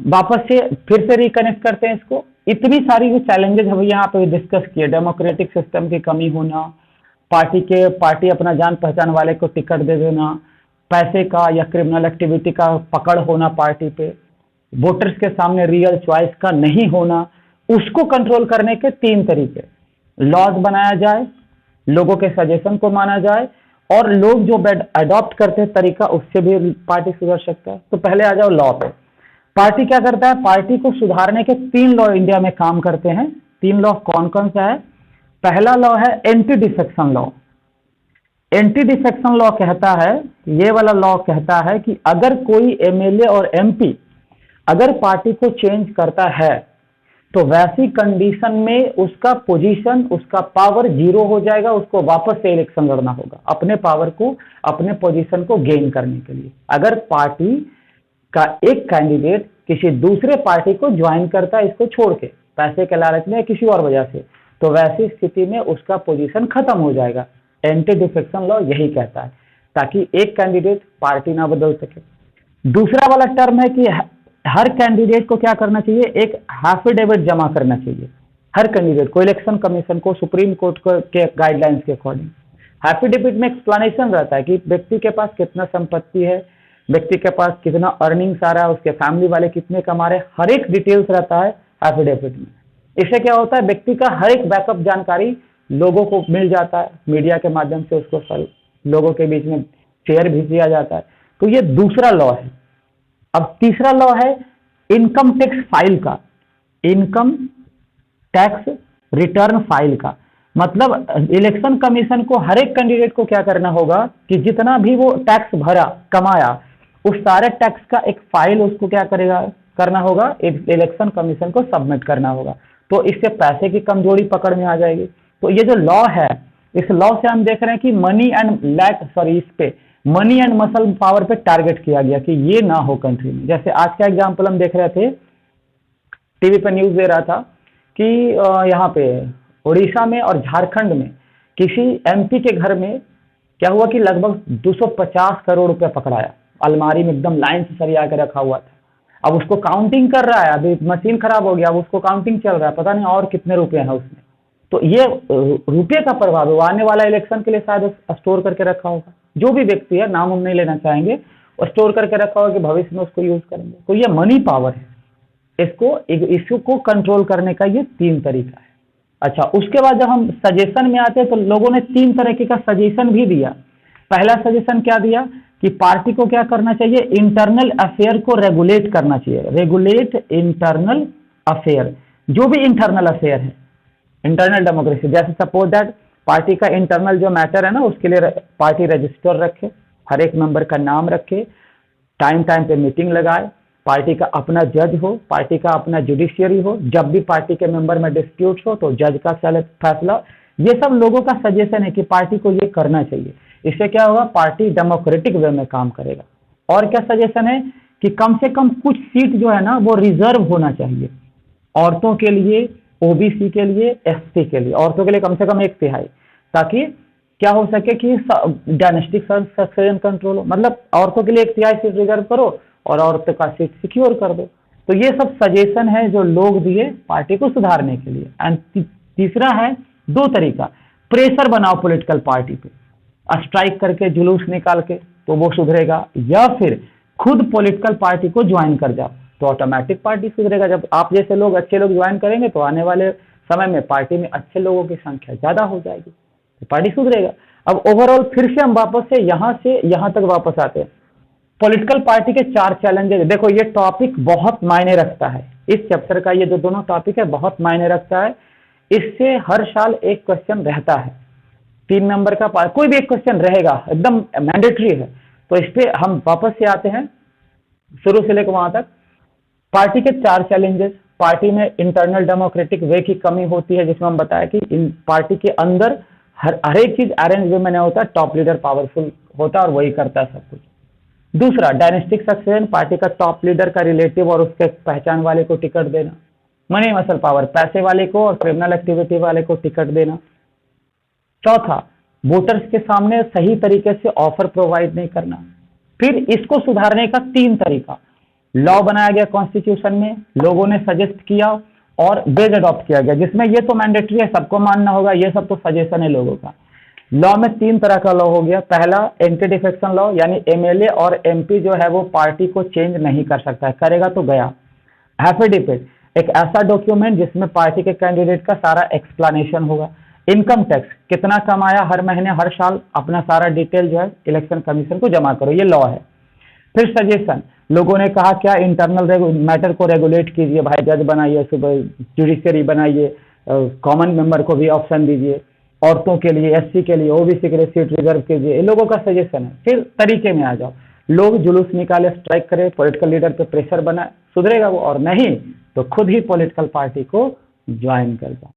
वापस से फिर से रिकनेक्ट करते हैं इसको। इतनी सारी जो चैलेंजेस हम यहाँ पे डिस्कस किए, डेमोक्रेटिक सिस्टम की कमी होना, पार्टी अपना जान पहचान वाले को टिकट दे देना, पैसे का या क्रिमिनल एक्टिविटी का पकड़ होना पार्टी पे, वोटर्स के सामने रियल चॉइस का नहीं होना, उसको कंट्रोल करने के तीन तरीके, लॉज बनाया जाए, लोगों के सजेशन को माना जाए, और लोग जो अडॉप्ट करते हैं तरीका उससे भी पार्टी सुधर सकता है। तो पहले आ जाओ लॉ पे। पार्टी क्या करता है? पार्टी को सुधारने के तीन लॉ इंडिया में काम करते हैं। तीन लॉ कौन कौन सा है? पहला लॉ है anti defection law. Anti defection law कहता है, ये वाला लॉ कहता है कि अगर कोई एमएलए और एमपी अगर पार्टी को चेंज करता है तो वैसी कंडीशन में उसका पोजीशन, उसका पावर जीरो हो जाएगा, उसको वापस से इलेक्शन लड़ना होगा अपने पावर को, अपने पोजीशन को गेन करने के लिए। अगर पार्टी का एक कैंडिडेट किसी दूसरे पार्टी को ज्वाइन करता है इसको छोड़ के, पैसे के लालच में किसी और वजह से, तो वैसी स्थिति में उसका पोजीशन खत्म हो जाएगा। एंटी डिफेक्शन लॉ यही कहता है, ताकि एक कैंडिडेट पार्टी ना बदल सके। दूसरा वाला टर्म है कि हर कैंडिडेट को क्या करना चाहिए? एक एफिडेविट जमा करना चाहिए हर कैंडिडेट को, इलेक्शन कमीशन को, सुप्रीम कोर्ट के गाइडलाइंस के अकॉर्डिंग। एफिडेविट में एक्सप्लेनेशन रहता है कि व्यक्ति के पास कितना संपत्ति है, व्यक्ति के पास कितना अर्निंग्स आ रहा है, उसके फैमिली वाले कितने कमा रहे हैं, हर एक डिटेल्स रहता है एफिडेविट में। इससे क्या होता है? व्यक्ति का हर एक बैकअप जानकारी लोगों को मिल जाता है, मीडिया के माध्यम से उसको लोगों के बीच में शेयर भी किया जाता है। तो ये दूसरा लॉ है। अब तीसरा लॉ है इनकम टैक्स फाइल का, इनकम टैक्स रिटर्न फाइल का। मतलब इलेक्शन कमीशन को हर एक कैंडिडेट को क्या करना होगा कि जितना भी वो टैक्स भरा, कमाया, उस सारे टैक्स का एक फाइल उसको क्या करना होगा, इलेक्शन कमीशन को सबमिट करना होगा। तो इससे पैसे की कमजोरी पकड़ में आ जाएगी। तो ये जो लॉ है, इस लॉ से हम देख रहे हैं कि मनी एंड मसल पावर पे टारगेट किया गया कि ये ना हो कंट्री में। जैसे आज का एग्जांपल हम देख रहे थे, टीवी पे न्यूज दे रहा था कि यहाँ पे उड़ीसा में और झारखंड में किसी एमपी के घर में क्या हुआ कि लगभग 250 करोड़ रुपया पकड़ाया, अलमारी में एकदम लाइन से सरिया के रखा हुआ था। अब उसको काउंटिंग कर रहा है, अभी मशीन खराब हो गया, अब उसको काउंटिंग चल रहा है, पता नहीं और कितने रुपए हैं उसमें। तो ये रुपये का प्रभाव है, वो आने वाला इलेक्शन के लिए शायद स्टोर करके रखा होगा। जो भी व्यक्ति है, नाम हम नहीं लेना चाहेंगे, और स्टोर करके रखा होगा कि भविष्य में उसको यूज करेंगे। तो ये मनी पावर है, इसको एक इश्यू को कंट्रोल करने का ये तीन तरीका है। अच्छा, उसके बाद जब हम सजेशन में आते हैं तो लोगों ने तीन तरीके का सजेशन भी दिया। पहला सजेशन क्या दिया कि पार्टी को क्या करना चाहिए? इंटरनल अफेयर को रेगुलेट करना चाहिए, रेगुलेट इंटरनल अफेयर, जो भी इंटरनल अफेयर है, इंटरनल डेमोक्रेसी। जैसे सपोज दैट पार्टी का इंटरनल जो मैटर है ना, उसके लिए पार्टी रजिस्टर रखे, हर एक मेंबर का नाम रखे, टाइम टाइम पे मीटिंग लगाए, पार्टी का अपना जज हो, पार्टी का अपना जुडिशियरी हो, जब भी पार्टी के मेंबर में डिस्प्यूट हो तो जज का चले फैसला। ये सब लोगों का सजेशन है कि पार्टी को ये करना चाहिए। इससे क्या होगा? पार्टी डेमोक्रेटिक वे में काम करेगा। और क्या सजेशन है कि कम से कम कुछ सीट जो है ना वो रिजर्व होना चाहिए, औरतों के लिए, ओबीसी के लिए, एससी के लिए। औरतों के लिए कम से कम 1/3, ताकि क्या हो सके कि डायनेस्टिक सक्सेशन कंट्रोल हो। मतलब औरतों के लिए 1/3 सीट रिजर्व करो और औरतों का सीट सिक्योर कर दो। तो ये सब सजेशन है जो लोग दिए पार्टी को सुधारने के लिए। एंड तीसरा है, दो तरीका, प्रेशर बनाओ पॉलिटिकल पार्टी पे, स्ट्राइक करके, जुलूस निकाल के, तो वो सुधरेगा, या फिर खुद पॉलिटिकल पार्टी को ज्वाइन कर जाओ तो ऑटोमेटिक पार्टी सुधरेगा। जब आप जैसे लोग, अच्छे लोग ज्वाइन करेंगे तो आने वाले समय में पार्टी में अच्छे लोगों की संख्या ज्यादा हो जाएगी, तो पार्टी सुधरेगा। अब ओवरऑल फिर से हम वापस से यहां तक वापस आते हैं। पॉलिटिकल पार्टी के 4 चैलेंजेस। देखो, ये टॉपिक बहुत मायने रखता है, इस चैप्टर का ये जो दोनों टॉपिक है बहुत मायने रखता है। इससे हर साल एक क्वेश्चन रहता है, 3 नंबर का कोई भी एक क्वेश्चन रहेगा, एकदम मैंडेटरी है। तो इस पे हम वापस से आते हैं, शुरू से लेकर वहां तक। पार्टी के 4 चैलेंजेस। पार्टी में इंटरनल डेमोक्रेटिक वे की कमी होती है, जिसमें हम बताया कि इन पार्टी के अंदर हर एक चीज अरेंज वे में नहीं होता, टॉप लीडर पावरफुल होता है और वही करता है सब कुछ। दूसरा, डायनेस्टिक सक्सेशन, पार्टी का टॉप लीडर का रिलेटिव और उसके पहचान वाले को टिकट देना। मनी मसल पावर, पैसे वाले को और क्रिमिनल एक्टिविटी वाले को टिकट देना। चौथा, वोटर्स के सामने सही तरीके से ऑफर प्रोवाइड नहीं करना। फिर इसको सुधारने का 3 तरीका, लॉ बनाया गया कॉन्स्टिट्यूशन में, लोगों ने सजेस्ट किया और बेज अडॉप्ट किया गया, जिसमें ये तो मैंडेटरी है, सबको मानना होगा, ये सब तो सजेशन है लोगों का। लॉ में 3 तरह का लॉ हो गया। पहला एंटी डिफेक्शन लॉ, यानी एमएलए और एमपी जो है वो पार्टी को चेंज नहीं कर सकता है, करेगा तो गया। एफिडेविट, एक ऐसा डॉक्यूमेंट जिसमें पार्टी के कैंडिडेट का सारा एक्सप्लेनेशन होगा। इनकम टैक्स, कितना कमाया हर महीने हर साल, अपना सारा डिटेल जो है इलेक्शन कमीशन को जमा करो, ये लॉ है। फिर सजेशन, लोगों ने कहा क्या इंटरनल मैटर को रेगुलेट कीजिए भाई, जज बनाइए, सुबह जुडिशरी बनाइए, कॉमन मेंबर को भी ऑप्शन दीजिए, औरतों के लिए, एससी के लिए, ओबीसी के लिए सीट रिजर्व कीजिए, इन लोगों का सजेशन है। फिर तरीके में आ जाओ, लोग जुलूस निकाले, स्ट्राइक करे, पॉलिटिकल लीडर पे प्रेशर बनाए, सुधरेगा वो, और नहीं तो खुद ही पॉलिटिकल पार्टी को ज्वाइन कर जाओ।